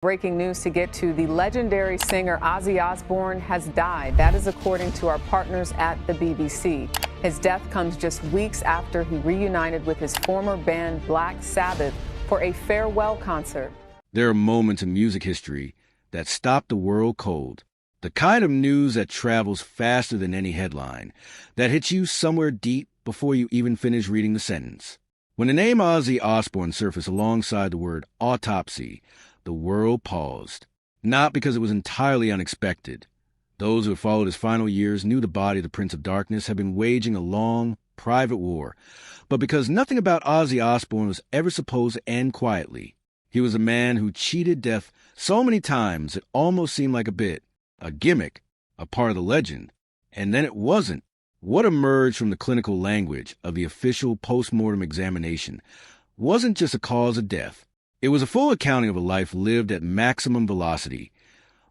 Breaking news to get to: the legendary singer Ozzy Osbourne has died. That is according to our partners at the BBC. His death comes just weeks after he reunited with his former band Black Sabbath for a farewell concert. There are moments in music history that stop the world cold. The kind of news that travels faster than any headline, that hits you somewhere deep before you even finish reading the sentence. When the name Ozzy Osbourne surfaced alongside the word autopsy, the world paused. Not because it was entirely unexpected. Those who had followed his final years knew the body of the Prince of Darkness had been waging a long, private war, but because nothing about Ozzy Osbourne was ever supposed to end quietly. He was a man who cheated death so many times it almost seemed like a bit, a gimmick, a part of the legend. And then it wasn't. What emerged from the clinical language of the official post-mortem examination wasn't just a cause of death. It was a full accounting of a life lived at maximum velocity,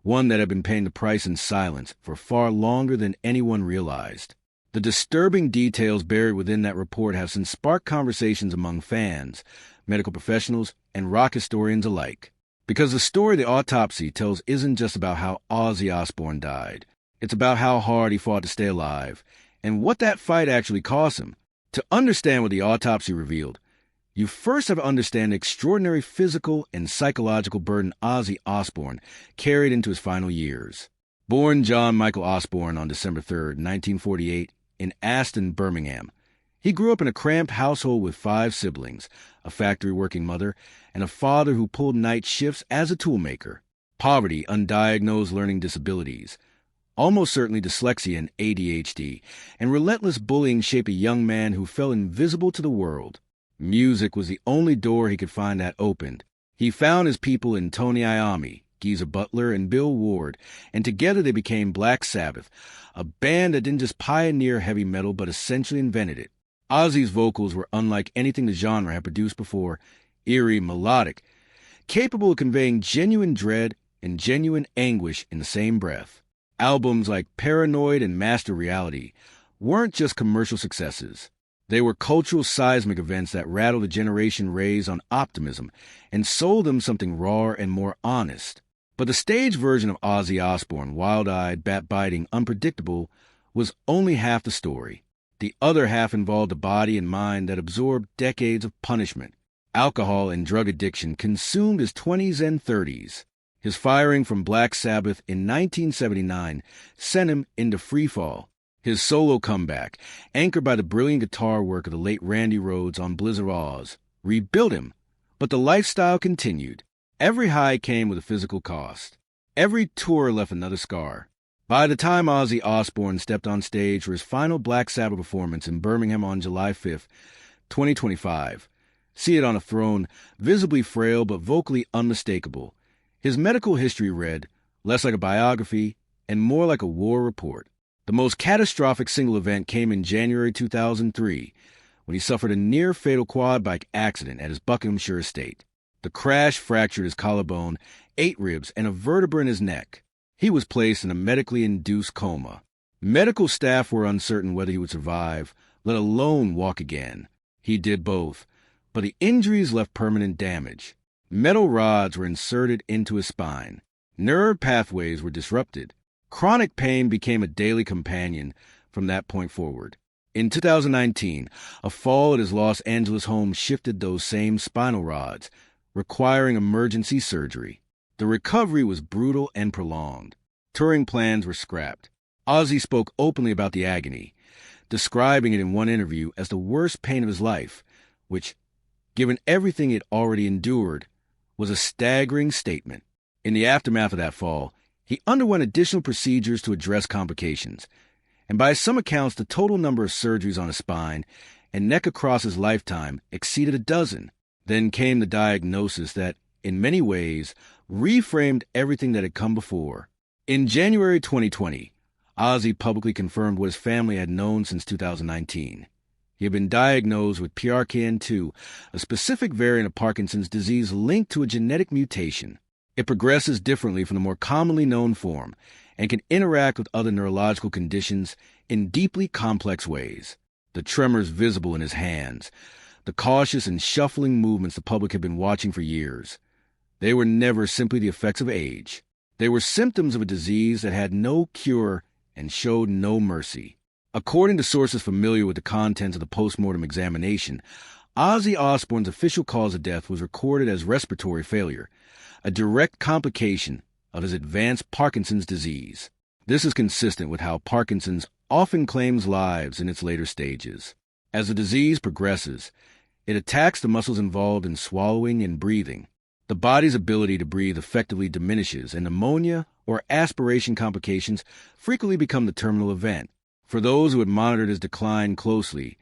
one that had been paying the price in silence for far longer than anyone realized. The disturbing details buried within that report have since sparked conversations among fans, medical professionals, and rock historians alike. Because the story the autopsy tells isn't just about how Ozzy Osbourne died. It's about how hard he fought to stay alive, and what that fight actually cost him. To understand what the autopsy revealed, you first have to understand the extraordinary physical and psychological burden Ozzy Osbourne carried into his final years. Born John Michael Osbourne on December 3, 1948, in Aston, Birmingham, he grew up in a cramped household with 5 siblings, a factory-working mother, and a father who pulled night shifts as a toolmaker. Poverty, undiagnosed learning disabilities, almost certainly dyslexia and ADHD, and relentless bullying shaped a young man who felt invisible to the world. Music was the only door he could find that opened. He found his people in Tony Iommi, Geezer Butler, and Bill Ward, and together they became Black Sabbath, a band that didn't just pioneer heavy metal but essentially invented it. Ozzy's vocals were unlike anything the genre had produced before, eerie, melodic, capable of conveying genuine dread and genuine anguish in the same breath. Albums like Paranoid and Master Reality weren't just commercial successes. They were cultural seismic events that rattled a generation raised on optimism and sold them something rawer and more honest. But the stage version of Ozzy Osbourne, wild-eyed, bat-biting, unpredictable, was only half the story. The other half involved a body and mind that absorbed decades of punishment. Alcohol and drug addiction consumed his 20s and 30s. His firing from Black Sabbath in 1979 sent him into freefall. His solo comeback, anchored by the brilliant guitar work of the late Randy Rhoads on Blizzard Oz, rebuilt him. But the lifestyle continued. Every high came with a physical cost. Every tour left another scar. By the time Ozzy Osbourne stepped on stage for his final Black Sabbath performance in Birmingham on July 5, 2025, seated on a throne, visibly frail but vocally unmistakable, his medical history read less like a biography and more like a war report. The most catastrophic single event came in January 2003, when he suffered a near-fatal quad bike accident at his Buckinghamshire estate. The crash fractured his collarbone, 8 ribs, and a vertebra in his neck. He was placed in a medically induced coma. Medical staff were uncertain whether he would survive, let alone walk again. He did both, but the injuries left permanent damage. Metal rods were inserted into his spine. Nerve pathways were disrupted. Chronic pain became a daily companion from that point forward. In 2019, a fall at his Los Angeles home shifted those same spinal rods, requiring emergency surgery. The recovery was brutal and prolonged. Touring plans were scrapped. Ozzy spoke openly about the agony, describing it in one interview as the worst pain of his life, which, given everything he'd already endured, was a staggering statement. In the aftermath of that fall, he underwent additional procedures to address complications, and by some accounts the total number of surgeries on his spine and neck across his lifetime exceeded a dozen. Then came the diagnosis that, in many ways, reframed everything that had come before. In January 2020, Ozzy publicly confirmed what his family had known since 2019. He had been diagnosed with PRKN2, a specific variant of Parkinson's disease linked to a genetic mutation. It progresses differently from the more commonly known form and can interact with other neurological conditions in deeply complex ways. The tremors visible in his hands, the cautious and shuffling movements the public had been watching for years. They were never simply the effects of age. They were symptoms of a disease that had no cure and showed no mercy. According to sources familiar with the contents of the postmortem examination, Ozzy Osbourne's official cause of death was recorded as respiratory failure, a direct complication of his advanced Parkinson's disease. This is consistent with how Parkinson's often claims lives in its later stages. As the disease progresses, it attacks the muscles involved in swallowing and breathing. The body's ability to breathe effectively diminishes, and pneumonia or aspiration complications frequently become the terminal event. For those who had monitored his decline closely,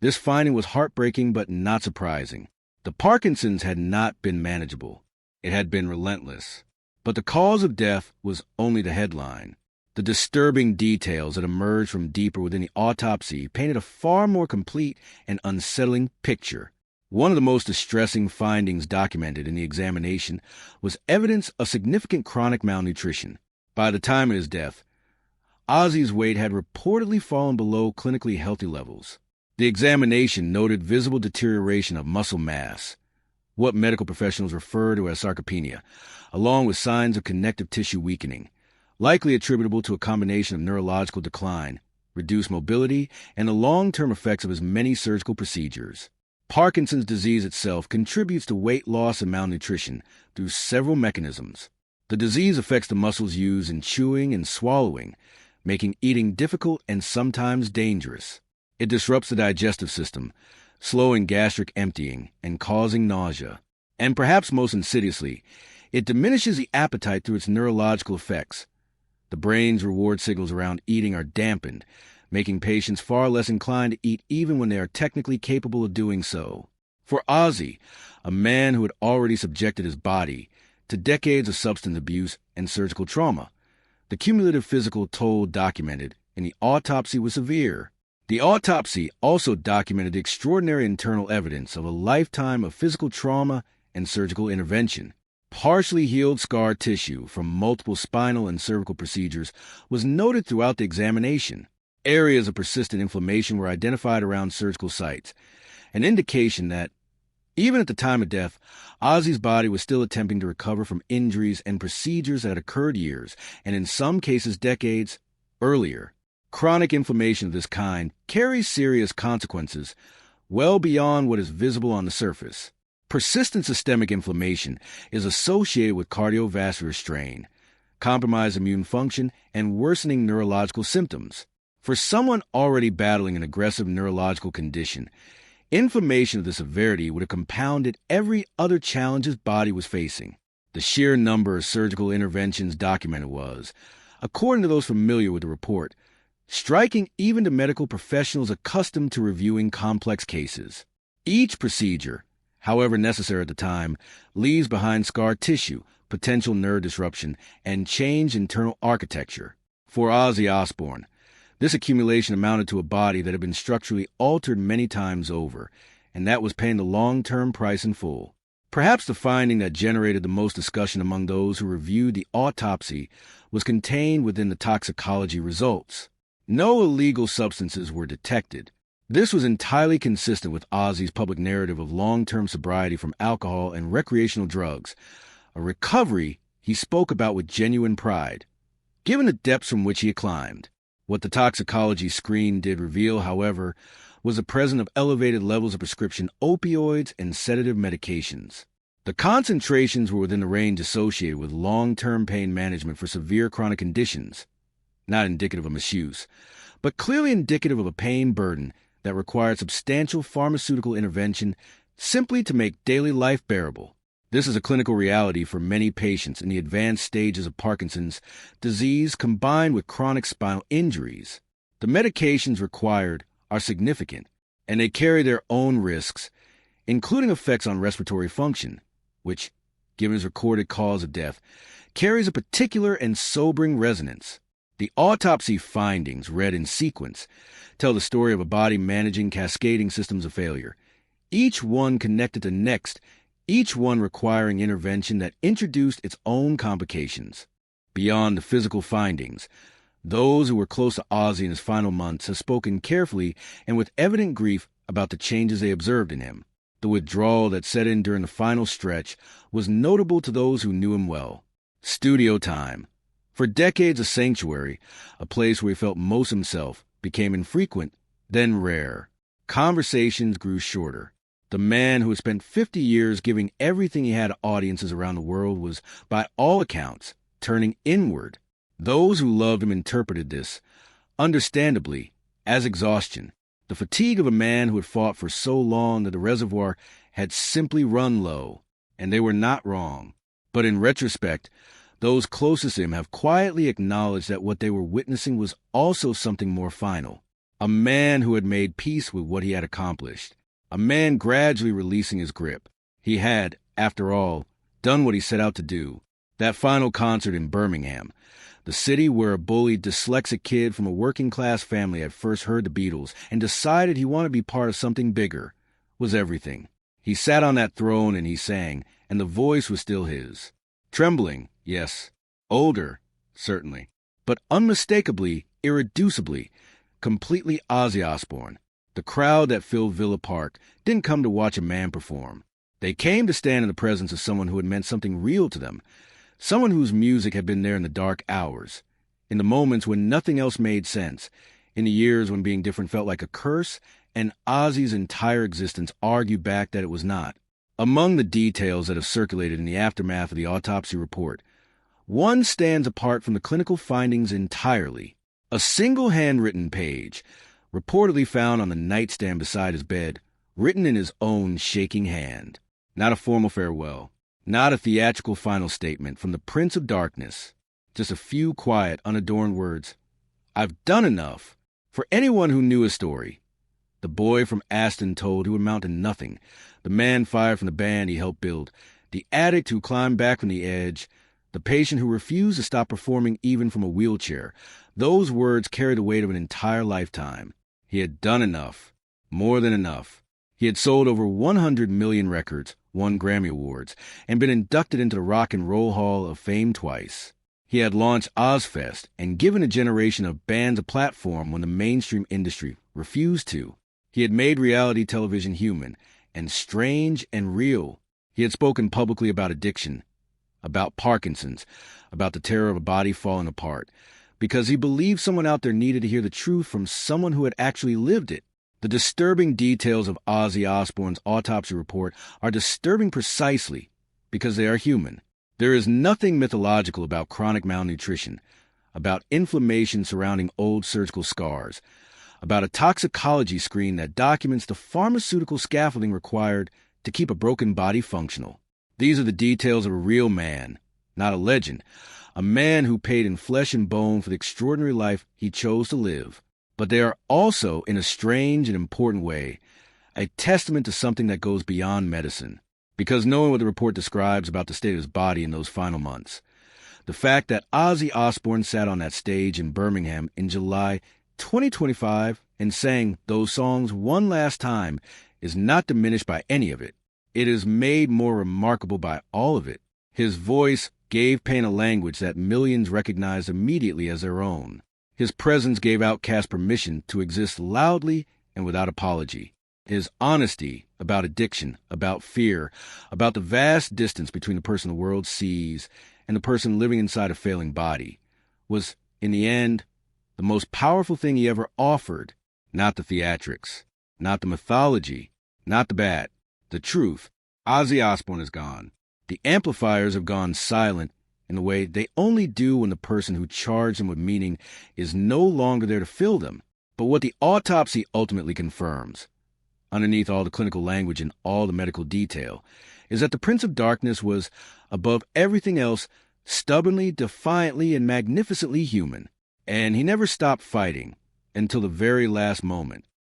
this finding was heartbreaking but not surprising. The Parkinson's had not been manageable. It had been relentless. But the cause of death was only the headline. The disturbing details that emerged from deeper within the autopsy painted a far more complete and unsettling picture. One of the most distressing findings documented in the examination was evidence of significant chronic malnutrition. By the time of his death, Ozzy's weight had reportedly fallen below clinically healthy levels. The examination noted visible deterioration of muscle mass, what medical professionals refer to as sarcopenia, along with signs of connective tissue weakening, likely attributable to a combination of neurological decline, reduced mobility, and the long-term effects of his many surgical procedures. Parkinson's disease itself contributes to weight loss and malnutrition through several mechanisms. The disease affects the muscles used in chewing and swallowing, making eating difficult and sometimes dangerous. It disrupts the digestive system, slowing gastric emptying and causing nausea. And perhaps most insidiously, it diminishes the appetite through its neurological effects. The brain's reward signals around eating are dampened, making patients far less inclined to eat even when they are technically capable of doing so. For Ozzy, a man who had already subjected his body to decades of substance abuse and surgical trauma, the cumulative physical toll documented in the autopsy was severe. The autopsy also documented the extraordinary internal evidence of a lifetime of physical trauma and surgical intervention. Partially healed scar tissue from multiple spinal and cervical procedures was noted throughout the examination. Areas of persistent inflammation were identified around surgical sites, an indication that, even at the time of death, Ozzy's body was still attempting to recover from injuries and procedures that had occurred years, and in some cases decades, earlier. Chronic inflammation of this kind carries serious consequences well beyond what is visible on the surface. Persistent systemic inflammation is associated with cardiovascular strain, compromised immune function, and worsening neurological symptoms. For someone already battling an aggressive neurological condition, inflammation of the severity would have compounded every other challenge his body was facing. The sheer number of surgical interventions documented was, according to those familiar with the report, striking even to medical professionals accustomed to reviewing complex cases. Each procedure, however necessary at the time, leaves behind scar tissue, potential nerve disruption, and changed internal architecture. For Ozzy Osbourne, this accumulation amounted to a body that had been structurally altered many times over, and that was paying the long-term price in full. Perhaps the finding that generated the most discussion among those who reviewed the autopsy was contained within the toxicology results. No illegal substances were detected. This was entirely consistent with Ozzy's public narrative of long-term sobriety from alcohol and recreational drugs, a recovery he spoke about with genuine pride, given the depths from which he had climbed. What the toxicology screen did reveal, however, was the presence of elevated levels of prescription opioids and sedative medications. The concentrations were within the range associated with long-term pain management for severe chronic conditions, not indicative of misuse, but clearly indicative of a pain burden that required substantial pharmaceutical intervention simply to make daily life bearable. This is a clinical reality for many patients in the advanced stages of Parkinson's disease combined with chronic spinal injuries. The medications required are significant, and they carry their own risks, including effects on respiratory function, which, given his recorded cause of death, carries a particular and sobering resonance. The autopsy findings, read in sequence, tell the story of a body managing cascading systems of failure, each one connected to next, each one requiring intervention that introduced its own complications. Beyond the physical findings, those who were close to Ozzy in his final months have spoken carefully and with evident grief about the changes they observed in him. The withdrawal that set in during the final stretch was notable to those who knew him well. Studio time. For decades, a sanctuary, a place where he felt most himself, became infrequent, then rare. Conversations grew shorter. The man who had spent 50 years giving everything he had to audiences around the world was, by all accounts, turning inward. Those who loved him interpreted this, understandably, as exhaustion. The fatigue of a man who had fought for so long that the reservoir had simply run low, and they were not wrong. But in retrospect, those closest to him have quietly acknowledged that what they were witnessing was also something more final. A man who had made peace with what he had accomplished. A man gradually releasing his grip. He had, after all, done what he set out to do. That final concert in Birmingham, the city where a bullied, dyslexic kid from a working-class family had first heard the Beatles and decided he wanted to be part of something bigger, was everything. He sat on that throne and he sang, and the voice was still his. Trembling, yes. Older, certainly. But unmistakably, irreducibly, completely Ozzy Osbourne. The crowd that filled Villa Park didn't come to watch a man perform. They came to stand in the presence of someone who had meant something real to them, someone whose music had been there in the dark hours, in the moments when nothing else made sense, in the years when being different felt like a curse, and Ozzy's entire existence argued back that it was not. Among the details that have circulated in the aftermath of the autopsy report, one stands apart from the clinical findings entirely. A single handwritten page, reportedly found on the nightstand beside his bed, written in his own shaking hand. Not a formal farewell, not a theatrical final statement from the Prince of Darkness, just a few quiet, unadorned words. I've done enough. For anyone who knew his story, the boy from Aston told who would amount to nothing, the man fired from the band he helped build, the addict who climbed back from the edge, the patient who refused to stop performing even from a wheelchair, those words carried the weight of an entire lifetime. He had done enough, more than enough. He had sold over 100 million records, won Grammy Awards, and been inducted into the Rock and Roll Hall of Fame twice. He had launched Ozzfest and given a generation of bands a platform when the mainstream industry refused to. He had made reality television human and strange and real. He had spoken publicly about addiction, about Parkinson's, about the terror of a body falling apart, because he believed someone out there needed to hear the truth from someone who had actually lived it. The disturbing details of Ozzy Osbourne's autopsy report are disturbing precisely because they are human. There is nothing mythological about chronic malnutrition, about inflammation surrounding old surgical scars, about a toxicology screen that documents the pharmaceutical scaffolding required to keep a broken body functional. These are the details of a real man, not a legend, a man who paid in flesh and bone for the extraordinary life he chose to live. But they are also, in a strange and important way, a testament to something that goes beyond medicine. Because knowing what the report describes about the state of his body in those final months, the fact that Ozzy Osbourne sat on that stage in Birmingham in July 2025 and sang those songs one last time is not diminished by any of it. It is made more remarkable by all of it. His voice gave pain a language that millions recognized immediately as their own. His presence gave outcasts permission to exist loudly and without apology. His honesty about addiction, about fear, about the vast distance between the person the world sees and the person living inside a failing body, was, in the end, the most powerful thing he ever offered. Not the theatrics, not the mythology, not the bat, the truth. Ozzy Osbourne is gone. The amplifiers have gone silent in the way they only do when the person who charged them with meaning is no longer there to fill them. But what the autopsy ultimately confirms, underneath all the clinical language and all the medical detail, is that the Prince of Darkness was, above everything else, stubbornly, defiantly, and magnificently human. And he never stopped fighting until the very last moment.